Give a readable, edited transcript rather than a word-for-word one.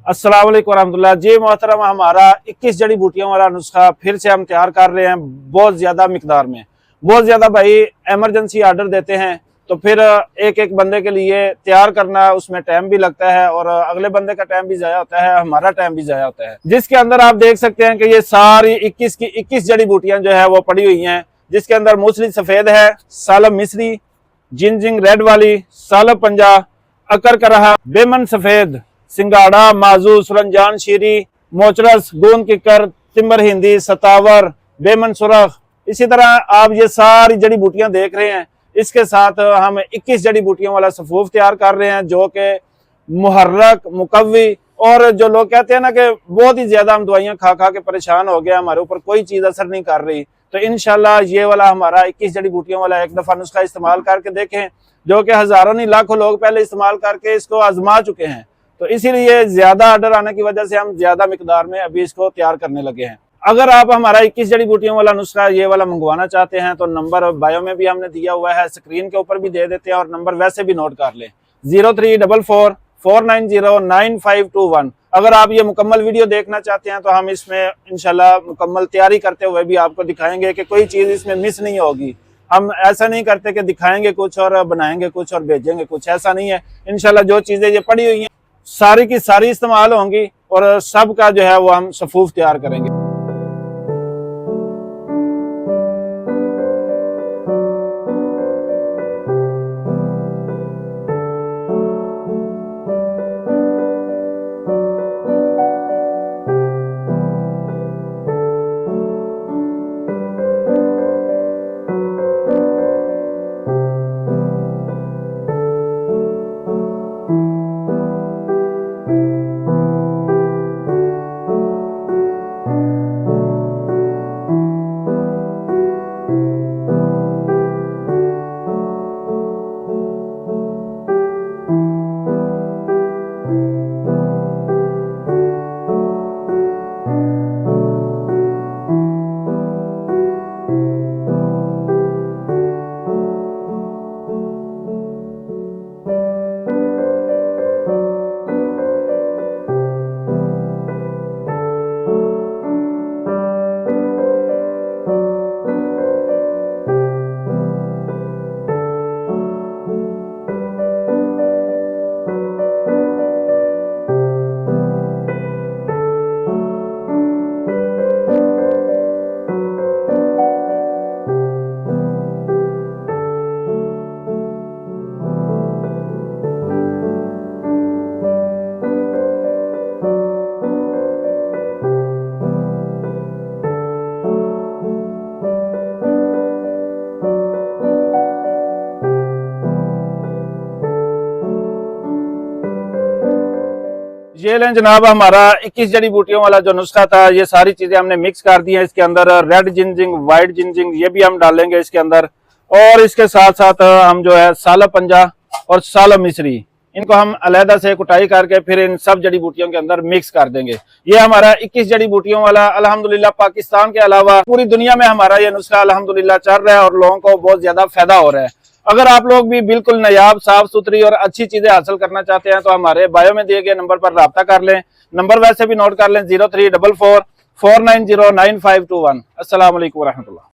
अस्सलाम वालेकुम रहमतुल्लाह। जी मोहतरम, हमारा 21 जड़ी बूटियों वाला नुस्खा फिर से हम तैयार कर रहे हैं बहुत ज़्यादा मिकदार में। बहुत ज़्यादा भाई एमरजेंसी आर्डर देते हैं तो फिर एक एक बंदे के लिए तैयार करना, उसमें टाइम भी लगता है और अगले बंदे का टाइम भी ज़ाया होता है, हमारा टाइम भी ज़ाया होता है। जिसके अंदर आप देख सकते हैं कि ये सारी 21 की 21 जड़ी बूटियाँ जो है वो पड़ी हुई हैं, जिसके अंदर मूसली सफ़ेद है, सालब मिस्री, जिंजिंग रेड वाली, सालब पंजा, अकर करहा, बेमन सफ़ेद, सिंगाड़ा, माजू, सुरंजान शीरी, मोचरस, गोंद किकर, तिम्बर हिंदी, सतावर, बेमन सुरख। इसी तरह आप ये सारी जड़ी बूटियां देख रहे हैं। इसके साथ हम 21 जड़ी बूटियों वाला सफूफ तैयार कर रहे हैं, जो कि मुहर्रक, मुकव्वी, और जो लोग कहते हैं ना कि बहुत ही ज्यादा हम दवाइयां खा खा के परेशान हो गया, हमारे ऊपर कोई चीज असर नहीं कर रही, तो इंशाल्लाह ये वाला हमारा 21 जड़ी बूटियों वाला एक दफा नुस्खा इस्तेमाल करके देखें, जो कि हजारों नहीं लाखों लोग पहले इस्तेमाल करके इसको आजमा चुके हैं। तो इसीलिए ज्यादा ऑर्डर आने की वजह से हम ज्यादा मिकदार में अभी इसको तैयार करने लगे हैं। अगर आप हमारा 21 जड़ी बूटियों वाला नुस्खा ये वाला मंगवाना चाहते हैं तो नंबर बायो में भी हमने दिया हुआ है, स्क्रीन के ऊपर भी दे देते हैं, और नंबर वैसे भी नोट कर लें 0344490951। अगर आप ये मुकम्मल वीडियो देखना चाहते हैं तो हम इसमें इंशाल्लाह मुकम्मल तैयारी करते हुए भी आपको दिखाएंगे कि कोई चीज़ इसमें मिस नहीं होगी। हम ऐसा नहीं करते कि दिखाएंगे कुछ और बनाएंगे कुछ और भेजेंगे कुछ, ऐसा नहीं है। इंशाल्लाह जो चीज़ें ये पड़ी हुई हैं सारी की सारी इस्तेमाल होंगी और सब का जो है वो हम सफूफ तैयार करेंगे। ये लें जनाब, हमारा 21 जड़ी बूटियों वाला जो नुस्खा था, ये सारी चीजें हमने मिक्स कर दी हैं। इसके अंदर रेड जिंजिंग, व्हाइट जिंजिंग ये भी हम डालेंगे इसके अंदर, और इसके साथ साथ हम जो है सालब पंजा और सालब मिस्री, इनको हम अलहदा से कुटाई करके फिर इन सब जड़ी बूटियों के अंदर मिक्स कर देंगे। ये हमारा 21 जड़ी बूटियों वाला अल्हम्दुलिल्लाह पाकिस्तान के अलावा पूरी दुनिया में हमारा ये नुस्खा अल्हम्दुलिल्लाह चल रहा है और लोगों को बहुत ज्यादा फायदा हो रहा है। अगर आप लोग भी बिल्कुल नायाब, साफ सुथरी और अच्छी चीजें हासिल करना चाहते हैं तो हमारे बायो में दिए गए नंबर पर राब्ता कर लें। नंबर वैसे भी नोट कर लें 0344490951। अस्सलाम वालेकुम रहमतुल्लाह।